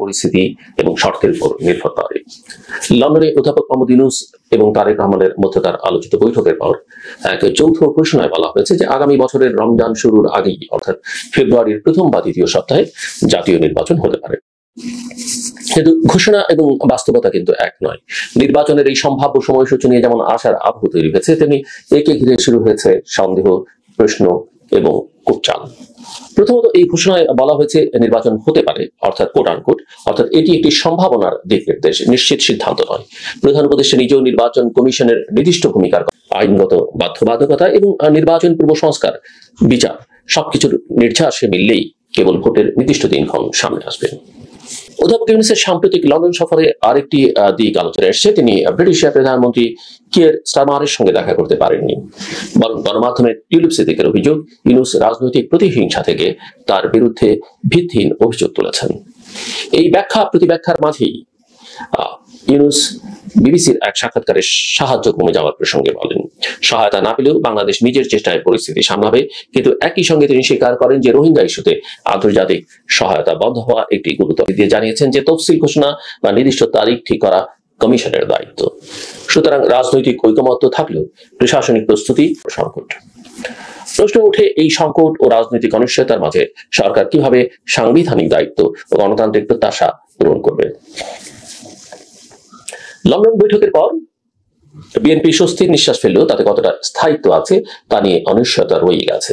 পরিস্থিতি এবং শর্তের উপর নির্ভর করে। লন্ডনে অধ্যাপক মোহাম্মদ ইউনূস এবং তারেক রহমানের মধ্যকার আলোচিত বৈঠকের পর এক যৌথ ঘোষণায় বলা হয়েছে যে আগামী বছরের রমজান শুরুর আগেই অর্থাৎ ফেব্রুয়ারির প্রথম বা দ্বিতীয় সপ্তাহে জাতীয় নির্বাচন হতে পারে। কিন্তু ঘোষণা এবং বাস্তবতা কিন্তু এক নয়। নির্বাচনের এই সম্ভাব্য সময়সূচি নিয়ে যেমন আশার আবহ তৈরি হয়েছে, তেমনি একে ঘিরে শুরু হয়েছে সন্দেহ, প্রশ্ন এবং কুটচাল। প্রথমত এই ঘোষণায় বলা হয়েছে নির্বাচন হতে পারে, অর্থাৎ কোট আনকোট, অর্থাৎ এটি একটি সম্ভাবনার দিক নির্দেশ, নিশ্চিত সিদ্ধান্ত নয়। প্রধান উপদেষ্টা নিজেও নির্বাচন কমিশনের নির্দিষ্ট ভূমিকার আইনগত বাধ্যবাধকতা এবং নির্বাচন পূর্ব সংস্কার, বিচার সবকিছুর নির্যাসে মিললেই কেবল ভোটের নির্দিষ্ট দিনক্ষণ সামনে আসবে। অধ্যাপক ইউনূসের সাম্প্রতিক লন্ডন সফরে আরেকটি দিক আলোচনায় এসেছে। তিনি ব্রিটিশের প্রধানমন্ত্রী কিয়ার স্টারমারের সঙ্গে দেখা করতে পারেননি, বরং গণমাধ্যমে টিউলিপ সিদ্দিকের অভিযোগ ইউনূস রাজনৈতিক প্রতিহিংসা থেকে তার বিরুদ্ধে ভিত্তিহীন অভিযোগ তুলেছেন। এই ব্যাখ্যা প্রতিব্যাখ্যার মাঝেই ইউনূস বিবিসির এক সাক্ষাৎকারে সাহায্য কমে যাওয়ার প্রসঙ্গে বলেন, সহায়তা না পেলেও বাংলাদেশ নিজের চেষ্টায় পরিস্থিতি সামলাবে, কিন্তু একই সঙ্গে তিনি স্বীকার করেন যে রোহিঙ্গা ইস্যুতে আন্তর্জাতিক সহায়তা বন্ধ হওয়া একটি গুরুত্ব দিয়ে জানিয়েছেন যে তফসিল ঘোষণা বা নির্দিষ্ট তারিখ ঠিক করা কমিশনের দায়িত্ব। সুতরাং রাজনৈতিক ঐকমত্য থাকলেও প্রশাসনিক প্রস্তুতি সংকট। প্রশ্ন উঠে এই সংকট ও রাজনৈতিক অনিশ্চয়তার মাঝে সরকার কিভাবে সাংবিধানিক দায়িত্ব ও গণতান্ত্রিক প্রত্যাশা পূরণ করবে। লন্ডন বৈঠকের পর বিএনপি স্বস্তির নিঃশ্বাস ফেললেও তাতে কতটা স্থায়িত্ব আছে তা নিয়ে অনিশ্চয়তা রয়ে গেছে।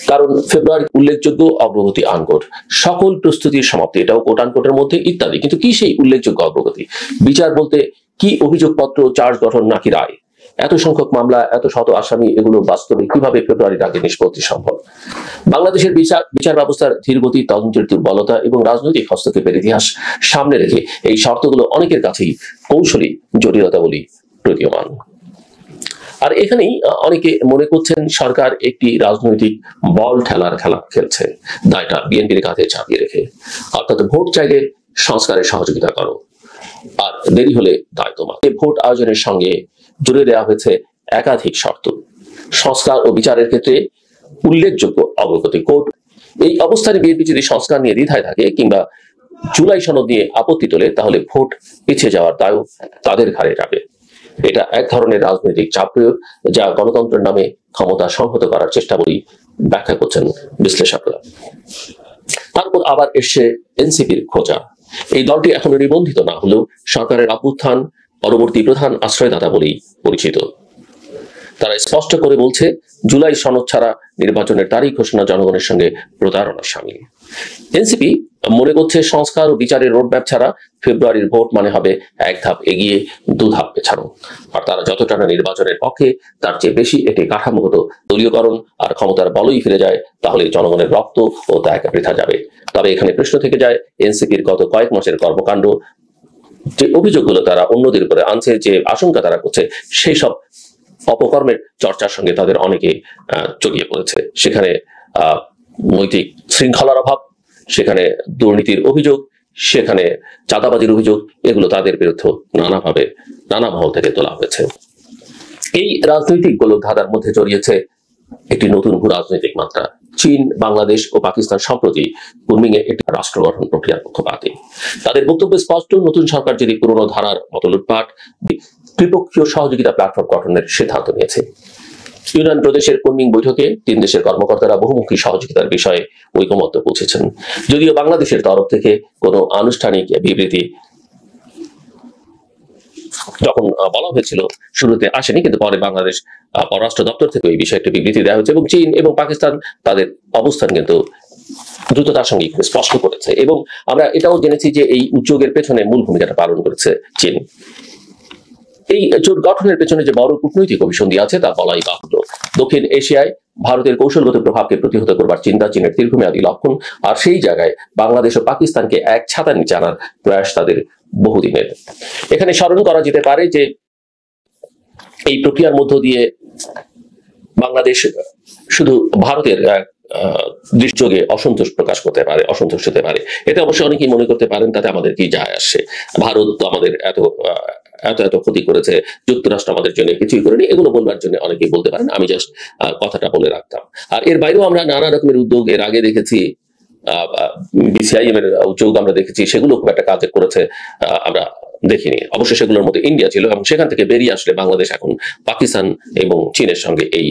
কারণ ফেব্রুয়ারি উল্লেখযোগ্য অগ্রগতি আনকোট, সকল প্রস্তুতির সমাপ্তি, এটাও কোট আনকোটের মধ্যে ইত্যাদি। কিন্তু কি সেই উল্লেখযোগ্য অগ্রগতি? বিচার বলতে কি অভিযোগপত্র, চার্জ গঠন নাকি রায়? এত সংখ্যক মামলা, এত শত আসামি, এগুলো বাস্তবে কিভাবে ফেব্রুয়ারির আগে নিষ্পত্তি সম্ভব? বাংলাদেশের বিচার ব্যবস্থার ধীরগতি, তদন্তের দুর্বলতা এবং রাজনৈতিক হস্তক্ষেপের ইতিহাস সামনে রেখে এই শর্তগুলো অনেকের কাছেই কৌশলী জটিলতা বলি প্রতীয়মান। আর এখানেই অনেকে মনে করছেন সরকার একটি রাজনৈতিক বল ঠেলার খেলা খেলছে, দায়টা বিএনপির কাঁধে চাপিয়ে রেখে। অর্থাৎ ভোট চাইলে সংস্কারের সহযোগিতা করো, আর দেরি হলে দায় তোমার। ভোট আয়োজনের সঙ্গে জুড়ে দেওয়া হয়েছে একাধিক শর্ত। সংস্কার ও বিচারের ক্ষেত্রে উল্লেখযোগ্য অগ্রগতি কোট। এই অবস্থানে বিএনপি যদি সংস্কার নিয়ে দ্বিধায় থাকে কিংবা জুলাই সনদ নিয়ে আপত্তি তোলে, তাহলে ভোট পিছিয়ে যাওয়ার দায়ও তাদের ঘাড়ে যাবে। এটা এক ধরনের রাজনৈতিক চাপ প্রয়োগ, যা গণতন্ত্রের নামে ক্ষমতা সংহত করার চেষ্টা বলেই ব্যাখ্যা করছেন বিশ্লেষকরা। তারপর আবার এসছে এনসিপির খোঁজা। এই দলটি এখনো নিবন্ধিত না হলেও সরকারের অভ্যুত্থান পরবর্তী প্রধান আশ্রয়দাতা বলেই পরিচিত। তারা স্পষ্ট করে বলছে, জুলাই সনদ ছাড়া নির্বাচনের তারিখ ঘোষণা জনগণের সঙ্গে প্রতারণার শামিল। এনসিপি মনে করছে সংস্কার ও বিচারের রোডম্যাপ ছাড়া ফেব্রুয়ারির ভোট মানে হবে এক ধাপ এগিয়ে দু ধাপ পেছানো। আর তারা যতটা না নির্বাচনের পক্ষে, তার চেয়ে বেশি এটি কাঠামোগত দলীয়করণ আর ক্ষমতার বলই ফিরে যায়, তাহলে জনগণের রক্ত ও ত্যাগ বৃথা যাবে। তবে এখানে প্রশ্ন থেকে যায়, এনসিপির গত কয়েক মাসের কর্মকাণ্ড, যে অভিযোগগুলো তারা অন্যদের উপরে আনছে, যে আশঙ্কা তারা করছে, সেই সব অপকর্মের চর্চার সঙ্গে তাদের অনেকে জড়িয়ে পড়েছে। সেখানে নৈতিক শৃঙ্খলার অভাব, সেখানে দুর্নীতির অভিযোগ, সেখানে চাঁদাবাজির অভিযোগ, এগুলো তাদের বিরুদ্ধে নানাভাবে নানা মহল থেকে তোলা হয়েছে। এই রাজনৈতিক গোলকধাঁধার মধ্যে জড়িয়েছে একটি নতুন ভূ রাজনৈতিক মাত্রা। চীন, বাংলাদেশ ও পাকিস্তান সম্প্রতি কুর্মিং এ একটি রাষ্ট্র গঠন প্রক্রিয়ার পক্ষপাতী। তাদের বক্তব্য স্পষ্ট, নতুন সরকার যদি পুরনো ধারার মতো লুটপাট, ত্রিপক্ষীয় সহযোগিতা প্ল্যাটফর্ম গঠনের সিদ্ধান্ত নিয়েছে। ইউনান প্রদেশের কুর্মিং বৈঠকে তিন দেশের কর্মকর্তারা বহুমুখী সহযোগিতার বিষয়ে ঐকমত্য পৌঁছেছেন। যদিও বাংলাদেশের তরফ থেকে কোনো আনুষ্ঠানিক বিবৃতি যখন বলা হয়েছিল শুরুতে আসেনি, কিন্তু পরে বাংলাদেশ পররাষ্ট্র দপ্তর থেকে এই বিষয়ে একটি বিবৃতি দেওয়া হয়েছে এবং চীন এবং পাকিস্তান তাদের অবস্থান কিন্তু দ্রুততার সঙ্গে স্পষ্ট করেছে। এবং আমরা এটাও জেনেছি যে এই উদ্যোগের পেছনে মূল ভূমিকাটা পালন করেছে চীন। এই জোট গঠনের পেছনে যে বড় কূটনৈতিক অভিসন্ধি আছে তা বলাই বাহুল্য। দক্ষিণ এশিয়ায় ভারতের কৌশলগত প্রভাবকে প্রতিহত করবার চিন্তা চীনের দীর্ঘমেয়াদী লক্ষণ, আর সেই জায়গায় বাংলাদেশ ও পাকিস্তানকে এক ছাতার নিচে আনার প্রয়াস তাদের বহুদিনের। এখানে স্মরণ করা যেতে পারে যে এই প্রক্রিয়ার মধ্য দিয়ে বাংলাদেশ শুধু ভারতের দৃশ্যকে অসন্তোষ প্রকাশ করতে পারে, অসন্তোষ হতে পারে। এতে অবশ্যই অনেকেই মনে করতে পারেন তাতে আমাদের কি যায় আসে, ভারত তো আমাদের এত এত ক্ষতি করেছে, যুক্তরাষ্ট্র আমাদের জন্য কিছুই করেনি, এগুলো বলবার জন্য অনেকেই বলতে পারেন। আমি জাস্ট কথাটা বলে রাখতাম। আর এর বাইরেও আমরা নানা রকমের উদ্যোগ এর আগে দেখেছি, BCIM এর উদ্যোগ আমরা দেখেছি, সেগুলো খুব একটা কাজে করেছে আমরা দেখিনি। অবশ্যই সেগুলোর মধ্যে ইন্ডিয়া ছিল, এবং সেখান থেকে বেরিয়ে আসলে বাংলাদেশ এখন পাকিস্তান এবং চীনের সঙ্গে এই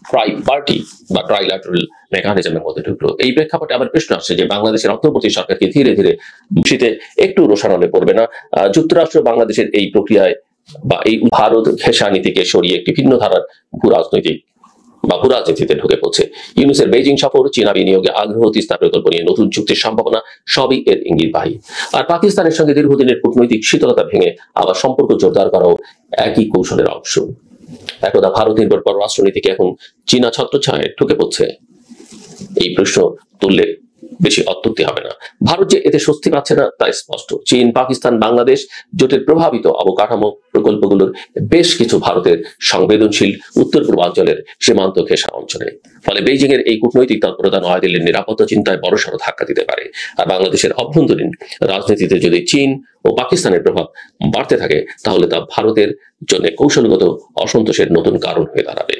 ট্রাই পার্টি বা ট্রাইল্যাটারাল মেকানিজমের মধ্যে ঢুকলো। এই প্রেক্ষাপটে আবার প্রশ্ন আসছে যে বাংলাদেশের অন্তর্বর্তী সরকারকে ধীরে ধীরে শীতে একটু রোষানলে পড়বে না যুক্তরাষ্ট্র বাংলাদেশের এই প্রক্রিয়ায় বা এই ভারত ঘেঁষা নীতিকে সরিয়ে একটি ভিন্ন ধারার ভূ রাজনৈতিক বা ভূ রাজনীতিতে ঢুকে পড়ছে? ইউনুসের বেইজিং সফর, চীনা বিনিয়োগে আগ্রহ, তিস্তা প্রকল্প নিয়ে নতুন চুক্তির সম্ভাবনা সবই এর ইঙ্গিতবাহী। আর পাকিস্তানের সঙ্গে দীর্ঘদিনের কূটনৈতিক শীতলতা ভেঙে আবার সম্পর্ক জোরদার করাও একই কৌশলের অংশ। একদা ভারত নির্ভর পররাষ্ট্রনীতিকে এখন চীনা ছত্রছায়ায় ঢুকে পড়ছে। এই প্রশ্ন তুললে বেশি অত্যুক্তি হবে না। ভারত যে এতে স্বস্তি পাচ্ছে না তা স্পষ্ট। চীন, পাকিস্তান, বাংলাদেশ জোটের প্রভাবিত অবকাঠামো প্রকল্পগুলোর বেশ কিছু ভারতের সংবেদনশীল উত্তর পূর্বাঞ্চলের সীমান্ত ঘেঁষা অঞ্চলে। ফলে বেইজিং এর এই কূটনৈতিক তৎপরতা নয়াদিল্লির নিরাপত্তা চিন্তায় বড়সড় ধাক্কা দিতে পারে। আর বাংলাদেশের অভ্যন্তরীণ রাজনীতিতে যদি চীন ও পাকিস্তানের প্রভাব বাড়তে থাকে, তাহলে তা ভারতের জন্য কৌশলগত অসন্তোষের নতুন কারণ হয়ে দাঁড়াবে।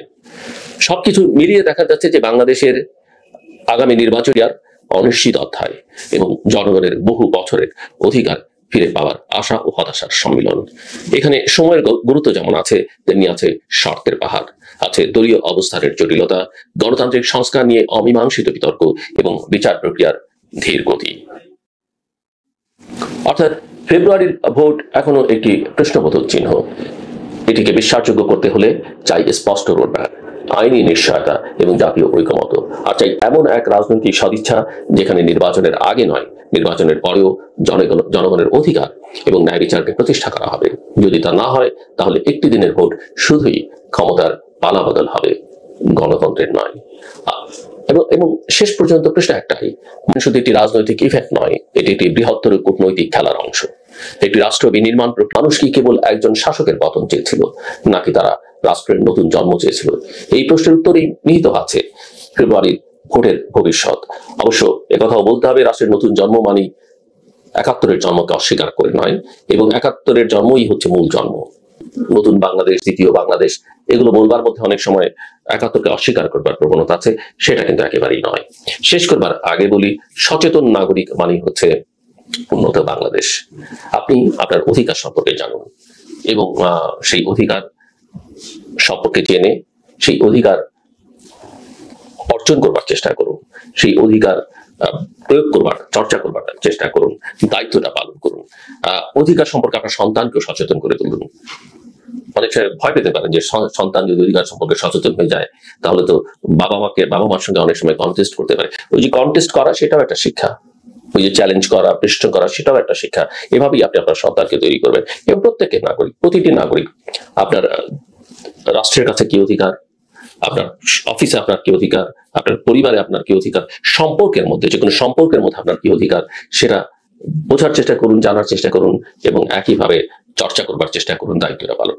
সবকিছু মিলিয়ে দেখা যাচ্ছে যে বাংলাদেশের আগামী নির্বাচন অনিশ্চিত অধ্যায় এবং জনগণের বহু বছরের অধিকার ফিরে পাওয়ার আশা ও হতাশার সম্মিলন। এখানে সময়ের গুরুত্ব যেমন আছে, তেমনি আছে শর্তের পাহাড়, আছে দলীয় অবস্থানের জটিলতা, গণতান্ত্রিক সংস্কার নিয়ে অমীমাংসিত বিতর্ক এবং বিচার প্রক্রিয়ার ধীর গতি। অর্থাৎ ফেব্রুয়ারির ভোট এখনো একটি প্রশ্নবোধক চিহ্ন। এটিকে বিশ্বাসযোগ্য করতে হলে চাই স্পষ্ট রোডম্যাপ, আইনি নিশ্চয়তা এবং জাতীয় ঐকমত্য। আর চাই এমন এক রাজনৈতিক সদিচ্ছা যেখানে নির্বাচনের আগে নয়, নির্বাচনের পরেও জনগণের অধিকার এবং ন্যায় বিচারকে প্রতিষ্ঠা করা হবে। যদি তা না হয়, তাহলে একটি দিনের ভোট শুধুই ক্ষমতার পালাবদল হবে, গণতন্ত্রের নয়। এবং শেষ পর্যন্ত প্রশ্ন একটাই, শুধু একটি রাজনৈতিক ইভেন্ট নয়, এটি একটি বৃহত্তর কূটনৈতিক খেলার অংশ। একটি রাষ্ট্র বিনির্মাণ মানুষ কি কেবল একজন শাসকের পতন চেয়েছিল, নাকি তারা রাষ্ট্রের নতুন জন্ম চেয়েছিল? এই প্রশ্নের উত্তরেই নিহিত আছে ফেব্রুয়ারির ভোটের ভবিষ্যৎ। অবশ্য একথাও বলতে হবে, রাষ্ট্রের নতুন জন্ম মানে ৭১-এর জন্মকে অস্বীকার করে নয়, এবং ৭১-এর জন্মই হচ্ছে মূল জন্ম। নতুন বাংলাদেশ, দ্বিতীয় বাংলাদেশ, এগুলো বলবার মধ্যে অনেক সময় ৭১-কে অস্বীকার করবার প্রবণতা আছে, সেটা কিন্তু একেবারেই নয়। শেষ করবার আগে বলি, সচেতন নাগরিক মানে হচ্ছে উন্নত বাংলাদেশ। আপনি আপনার অধিকার সম্পর্কে জানুন এবং সেই অধিকার সম্পর্কে জেনে সেই অধিকার অর্জন করবার চেষ্টা করুন, সেই অধিকার প্রয়োগ করবার, চর্চা করবার চেষ্টা করুন, দায়িত্বটা পালন করুন। অধিকার সম্পর্কে আপনার সন্তানকেও সচেতন করে তুলুন। অনেক সময় ভয় পেতে পারেন যে সন্তান যদি অধিকার সম্পর্কে সচেতন হয়ে যায়, তাহলে তো বাবা মার সঙ্গে অনেক সময় কন্টেস্ট করতে পারে। ওই যে কন্টেস্ট করা, সেটাও একটা শিক্ষা। ওই যে চ্যালেঞ্জ করা, প্রশ্ন করা, সেটাও একটা শিক্ষা। এভাবেই আপনি আপনার সন্তানকে তৈরি করবেন। এবং প্রত্যেকের নাগরিক, প্রতিটি নাগরিক আপনার রাষ্ট্রের কাছে কি অধিকার, আপনার অফিসে আপনার কি অধিকার, আপনার পরিবারে আপনার কি অধিকার, সম্পর্কের মধ্যে, যে কোনো সম্পর্কের মধ্যে আপনার কি অধিকার, সেটা বোঝার চেষ্টা করুন, জানার চেষ্টা করুন এবং একইভাবে চর্চা করবার চেষ্টা করুন, দায়িত্বটা পালন